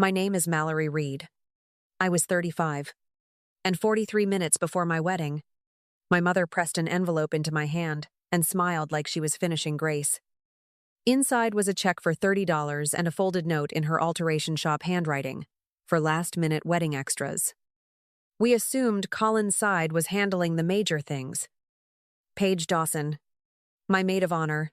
My name is Mallory Reed. I was 35. And 43 minutes before my wedding, my mother pressed an envelope into my hand and smiled like she was finishing grace. Inside was a check for $30 and a folded note in her alteration shop handwriting for last-minute wedding extras. We assumed Colin's side was handling the major things. Paige Dawson, my maid of honor,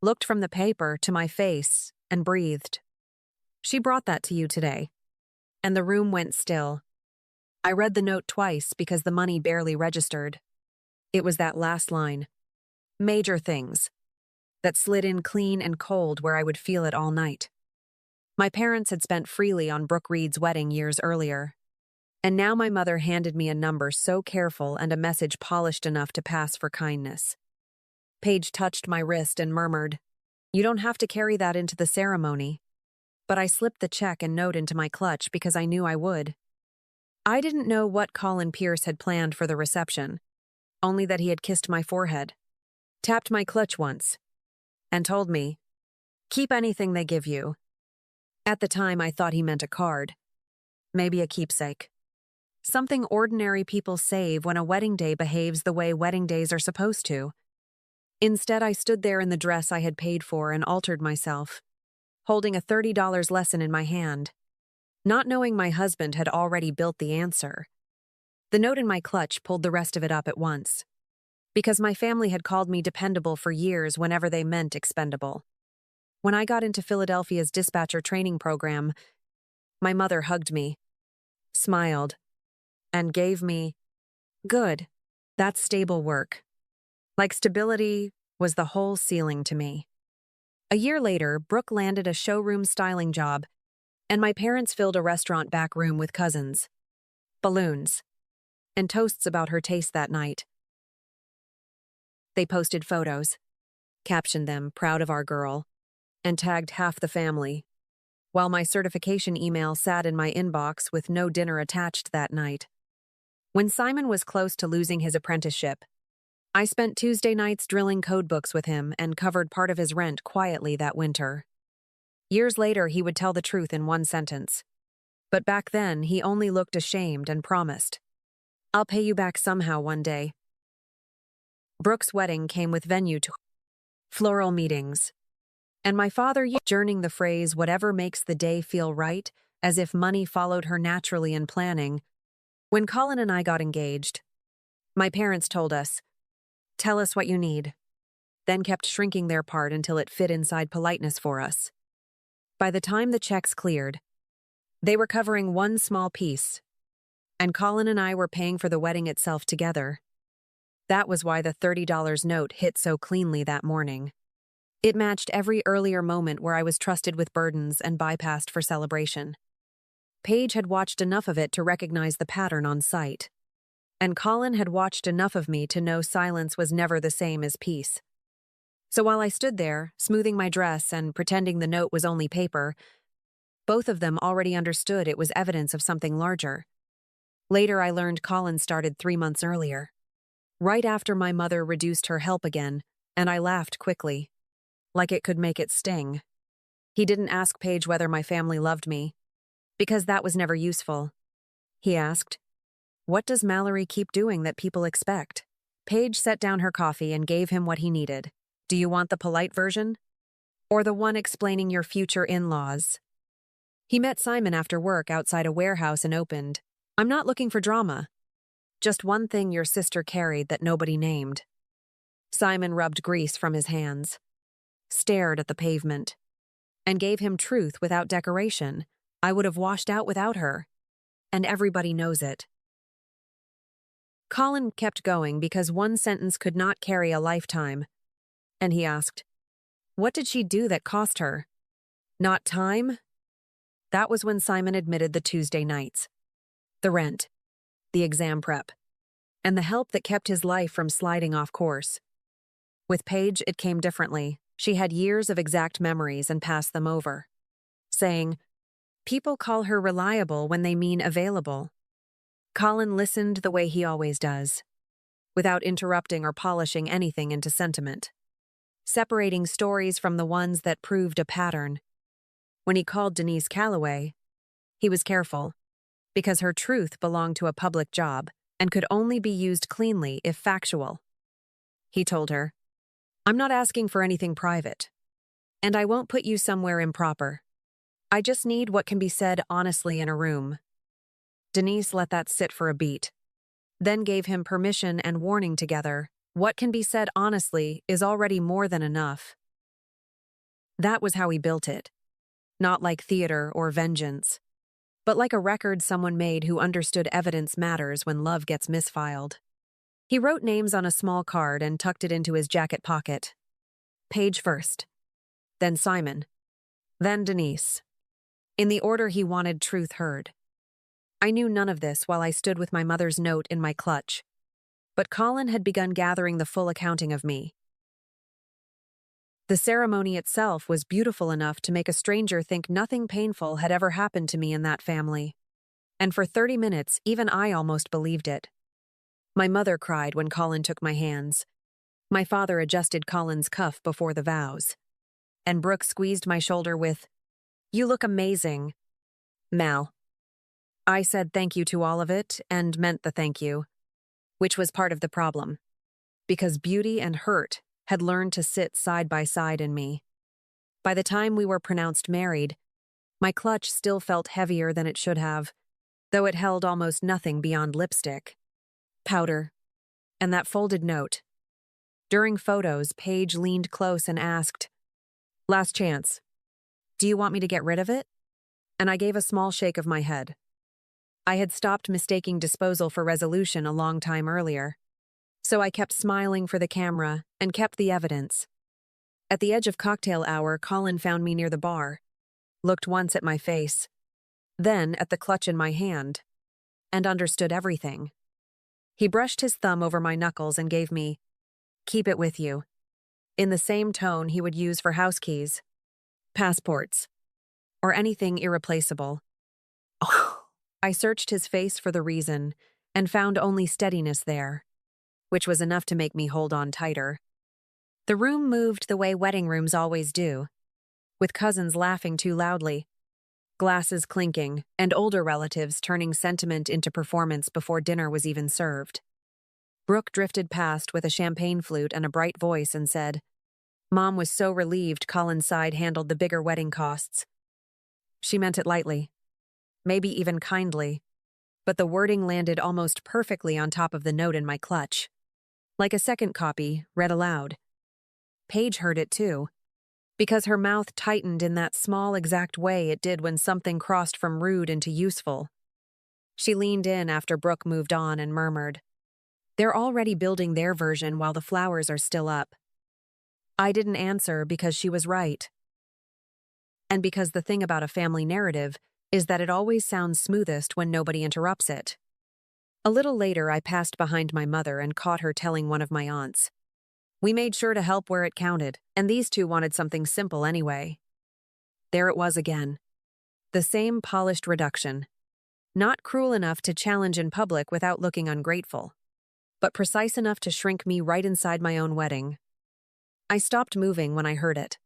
looked from the paper to my face and breathed. She brought that to you today. And the room went still. I read the note twice because the money barely registered. It was that last line, major things, that slid in clean and cold where I would feel it all night. My parents had spent freely on Brooke Reed's wedding years earlier. And now my mother handed me a number so careful and a message polished enough to pass for kindness. Paige touched my wrist and murmured, "You don't have to carry that into the ceremony." But I slipped the check and note into my clutch because I knew I would. I didn't know what Colin Pierce had planned for the reception, only that he had kissed my forehead, tapped my clutch once, and told me, "Keep anything they give you." At the time, I thought he meant a card, maybe a keepsake. Something ordinary people save when a wedding day behaves the way wedding days are supposed to. Instead, I stood there in the dress I had paid for and altered myself, holding a $30 lesson in my hand, not knowing my husband had already built the answer. The note in my clutch pulled the rest of it up at once, because my family had called me dependable for years whenever they meant expendable. When I got into Philadelphia's dispatcher training program, my mother hugged me, smiled, and gave me, "Good, that's stable work." Like stability was the whole ceiling to me. A year later, Brooke landed a showroom styling job, and my parents filled a restaurant back room with cousins, balloons, and toasts about her taste that night. They posted photos, captioned them, "Proud of our girl," and tagged half the family, while my certification email sat in my inbox with no dinner attached that night. When Simon was close to losing his apprenticeship, I spent Tuesday nights drilling code books with him and covered part of his rent quietly that winter. Years later, he would tell the truth in one sentence. But back then, he only looked ashamed and promised, "I'll pay you back somehow one day." Brooke's wedding came with venue to floral meetings, and my father journing the phrase, "whatever makes the day feel right," as if money followed her naturally in planning. When Colin and I got engaged, my parents told us, "Tell us what you need," then kept shrinking their part until it fit inside politeness for us. By the time the checks cleared, they were covering one small piece, and Colin and I were paying for the wedding itself together. That was why the $30 note hit so cleanly that morning. It matched every earlier moment where I was trusted with burdens and bypassed for celebration. Paige had watched enough of it to recognize the pattern on sight. And Colin had watched enough of me to know silence was never the same as peace. So while I stood there, smoothing my dress and pretending the note was only paper, both of them already understood it was evidence of something larger. Later, I learned Colin started 3 months earlier, right after my mother reduced her help again, and I laughed quickly, like it could make it sting. He didn't ask Paige whether my family loved me, because that was never useful. He asked, "What does Mallory keep doing that people expect?" Paige set down her coffee and gave him what he needed. "Do you want the polite version? Or the one explaining your future in-laws?" He met Simon after work outside a warehouse and opened, "I'm not looking for drama. Just one thing your sister carried that nobody named." Simon rubbed grease from his hands, stared at the pavement, and gave him truth without decoration. "I would have washed out without her. And everybody knows it." Colin kept going because one sentence could not carry a lifetime. And he asked, "What did she do that cost her? Not time?" That was when Simon admitted the Tuesday nights, the rent, the exam prep, and the help that kept his life from sliding off course. With Paige, it came differently. She had years of exact memories and passed them over, saying, "People call her reliable when they mean available." Colin listened the way he always does, without interrupting or polishing anything into sentiment, separating stories from the ones that proved a pattern. When he called Denise Calloway, He was careful, because her truth belonged to a public job and could only be used cleanly if factual. He told her, "I'm not asking for anything private, and I won't put you somewhere improper. I just need what can be said honestly in a room." Denise let that sit for a beat, then gave him permission and warning together. What can be said honestly is already more than enough. That was how he built it. Not like theater or vengeance, but like a record someone made who understood evidence matters when love gets misfiled. He wrote names on a small card and tucked it into his jacket pocket. Paige first, then Simon, then Denise. In the order he wanted truth heard. I knew none of this while I stood with my mother's note in my clutch, but Colin had begun gathering the full accounting of me. The ceremony itself was beautiful enough to make a stranger think nothing painful had ever happened to me in that family. And for 30 minutes, even I almost believed it. My mother cried when Colin took my hands. My father adjusted Colin's cuff before the vows. And Brooke squeezed my shoulder with, "You look amazing, Mal." I said thank you to all of it and meant the thank you, which was part of the problem, because beauty and hurt had learned to sit side by side in me. By the time we were pronounced married, my clutch still felt heavier than it should have, though it held almost nothing beyond lipstick, powder, and that folded note. During photos, Paige leaned close and asked, "Last chance. Do you want me to get rid of it?" And I gave a small shake of my head. I had stopped mistaking disposal for resolution a long time earlier. So I kept smiling for the camera and kept the evidence. At the edge of cocktail hour, Colin found me near the bar, looked once at my face, then at the clutch in my hand, and understood everything. He brushed his thumb over my knuckles and gave me, "Keep it with you," in the same tone he would use for house keys, passports, or anything irreplaceable. I searched his face for the reason and found only steadiness there, which was enough to make me hold on tighter. The room moved the way wedding rooms always do, with cousins laughing too loudly, glasses clinking, and older relatives turning sentiment into performance before dinner was even served. Brooke drifted past with a champagne flute and a bright voice and said, "Mom was so relieved Colin's side handled the bigger wedding costs." She meant it lightly, maybe even kindly, but the wording landed almost perfectly on top of the note in my clutch. Like a second copy, read aloud. Paige heard it too, because her mouth tightened in that small exact way it did when something crossed from rude into useful. She leaned in after Brooke moved on and murmured, "They're already building their version while the flowers are still up." I didn't answer because she was right. And because the thing about a family narrative is that it always sounds smoothest when nobody interrupts it. A little later, I passed behind my mother and caught her telling one of my aunts. We made sure to help where it counted, and these two wanted something simple anyway. There it was again. The same polished reduction. Not cruel enough to challenge in public without looking ungrateful, but precise enough to shrink me right inside my own wedding. I stopped moving when I heard it.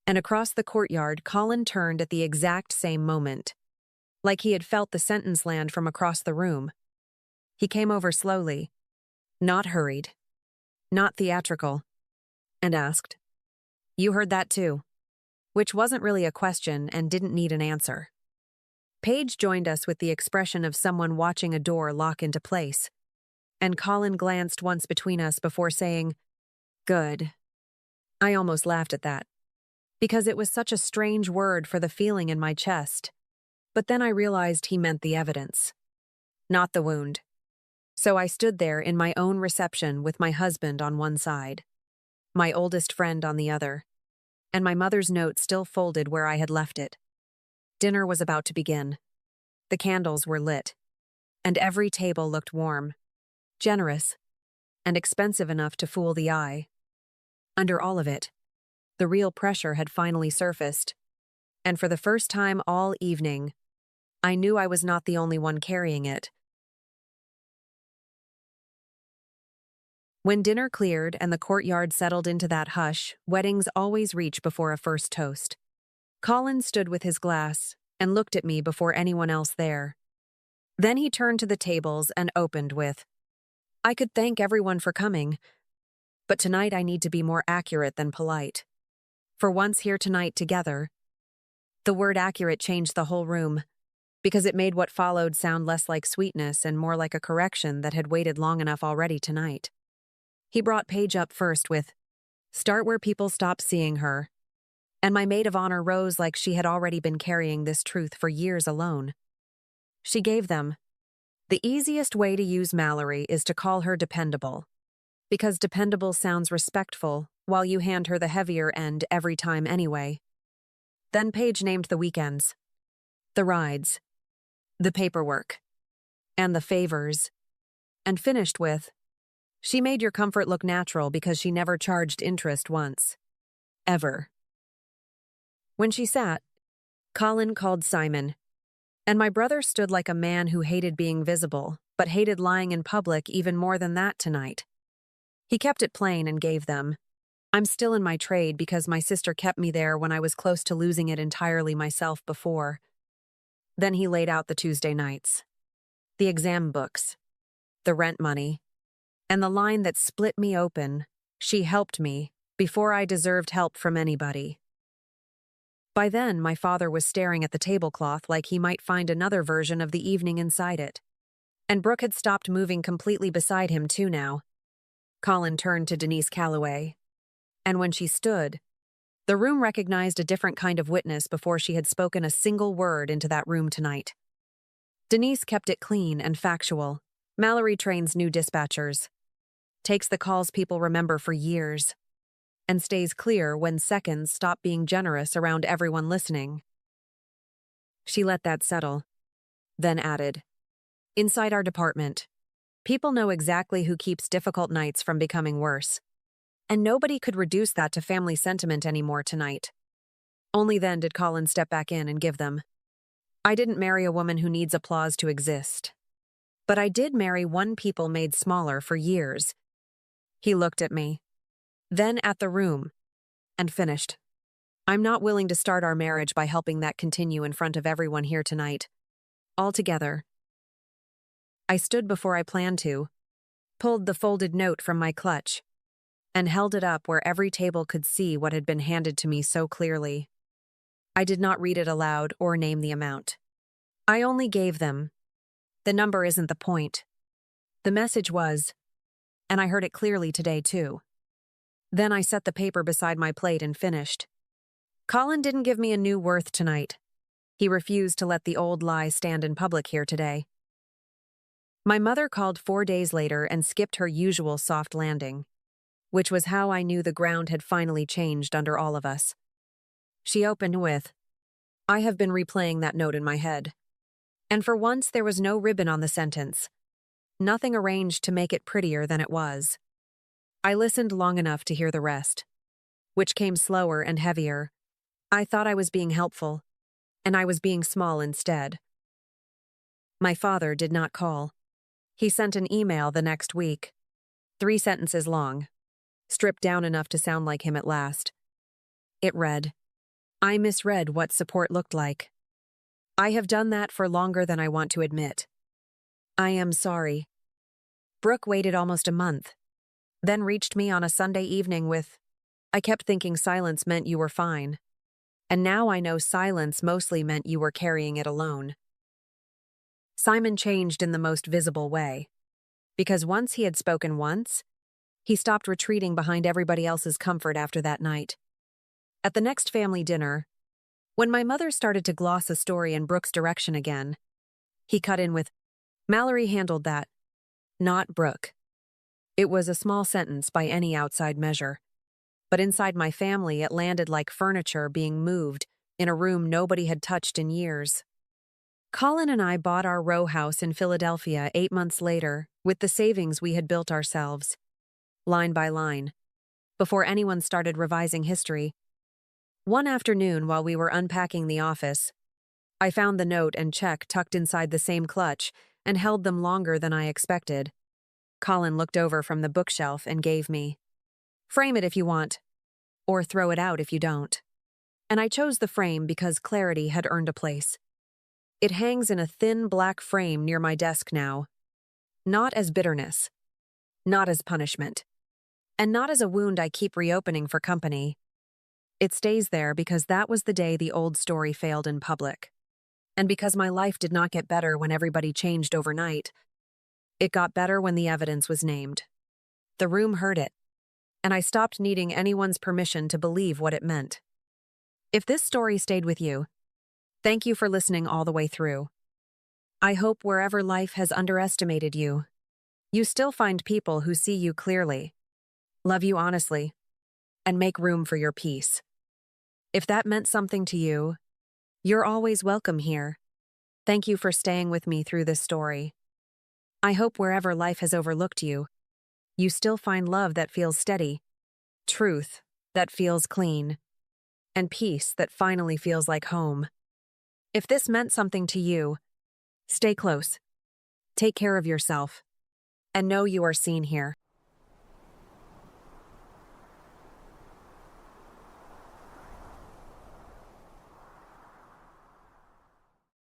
And across the courtyard, Colin turned at the exact same moment, like he had felt the sentence land from across the room. He came over slowly, not hurried, not theatrical, and asked, "You heard that too?" Which wasn't really a question and didn't need an answer. Paige joined us with the expression of someone watching a door lock into place, and Colin glanced once between us before saying, "Good." I almost laughed at that, because it was such a strange word for the feeling in my chest. But then I realized he meant the evidence, not the wound. So I stood there in my own reception with my husband on one side, my oldest friend on the other, and my mother's note still folded where I had left it. Dinner was about to begin. The candles were lit, and every table looked warm, generous, and expensive enough to fool the eye. Under all of it, the real pressure had finally surfaced, and for the first time all evening, I knew I was not the only one carrying it. When dinner cleared and the courtyard settled into that hush weddings always reach before a first toast, Colin stood with his glass and looked at me before anyone else there. Then he turned to the tables and opened with, "I could thank everyone for coming, but tonight I need to be more accurate than polite. For once here tonight together." The word accurate changed the whole room, because it made what followed sound less like sweetness and more like a correction that had waited long enough already tonight. He brought Paige up first with, "Start where people stop seeing her." And my maid of honor rose like she had already been carrying this truth for years alone. She gave them, "The easiest way to use Mallory is to call her dependable, because dependable sounds respectful while you hand her the heavier end every time anyway." Then Paige named the weekends, the rides, the paperwork, and the favors, and finished with, "She made your comfort look natural because she never charged interest once. Ever." When she sat, Colin called Simon, and my brother stood like a man who hated being visible, but hated lying in public even more than that tonight. He kept it plain and gave them, "I'm still in my trade because my sister kept me there when I was close to losing it entirely myself before." Then he laid out the Tuesday nights, the exam books, the rent money, and the line that split me open, "She helped me before I deserved help from anybody." By then, my father was staring at the tablecloth like he might find another version of the evening inside it. And Brooke had stopped moving completely beside him too now. Colin turned to Denise Calloway, and when she stood, the room recognized a different kind of witness before she had spoken a single word into that room tonight. Denise kept it clean and factual. Mallory trains new dispatchers, takes the calls people remember for years, and stays clear when seconds stop being generous around everyone listening. She let that settle, then added, "Inside our department, people know exactly who keeps difficult nights from becoming worse. And nobody could reduce that to family sentiment anymore tonight." Only then did Colin step back in and give them, "I didn't marry a woman who needs applause to exist. But I did marry one people made smaller for years." He looked at me, then at the room, and finished, "I'm not willing to start our marriage by helping that continue in front of everyone here tonight. Altogether." I stood before I planned to, pulled the folded note from my clutch, and held it up where every table could see what had been handed to me so clearly. I did not read it aloud or name the amount. I only gave them, "The number isn't the point." The message was, and I heard it clearly today too. Then I set the paper beside my plate and finished. Colin didn't give me a new worth tonight. He refused to let the old lie stand in public here today. My mother called 4 days later and skipped her usual soft landing, which was how I knew the ground had finally changed under all of us. She opened with, "I have been replaying that note in my head." And for once there was no ribbon on the sentence. Nothing arranged to make it prettier than it was. I listened long enough to hear the rest, which came slower and heavier. I thought I was being helpful, and I was being small instead. My father did not call. He sent an email the next week, 3 sentences long, stripped down enough to sound like him at last. It read, "I misread what support looked like. I have done that for longer than I want to admit. I am sorry." Brooke waited almost a month, then reached me on a Sunday evening with, "I kept thinking silence meant you were fine. And now I know silence mostly meant you were carrying it alone." Simon changed in the most visible way, because once he had spoken once, he stopped retreating behind everybody else's comfort after that night. At the next family dinner, when my mother started to gloss a story in Brooke's direction again, he cut in with, "Mallory handled that, not Brooke." It was a small sentence by any outside measure, but inside my family it landed like furniture being moved in a room nobody had touched in years. Colin and I bought our row house in Philadelphia 8 months later with the savings we had built ourselves, line by line, before anyone started revising history. One afternoon while we were unpacking the office, I found the note and check tucked inside the same clutch and held them longer than I expected. Colin looked over from the bookshelf and gave me, "Frame it if you want, or throw it out if you don't." And I chose the frame because clarity had earned a place. It hangs in a thin black frame near my desk now, not as bitterness, not as punishment, and not as a wound I keep reopening for company. It stays there because that was the day the old story failed in public. And because my life did not get better when everybody changed overnight, it got better when the evidence was named. The room heard it, and I stopped needing anyone's permission to believe what it meant. If this story stayed with you, thank you for listening all the way through. I hope wherever life has underestimated you, you still find people who see you clearly, love you honestly, and make room for your peace. If that meant something to you, you're always welcome here. Thank you for staying with me through this story. I hope wherever life has overlooked you, you still find love that feels steady, truth that feels clean, and peace that finally feels like home. If this meant something to you, stay close, take care of yourself, and know you are seen here.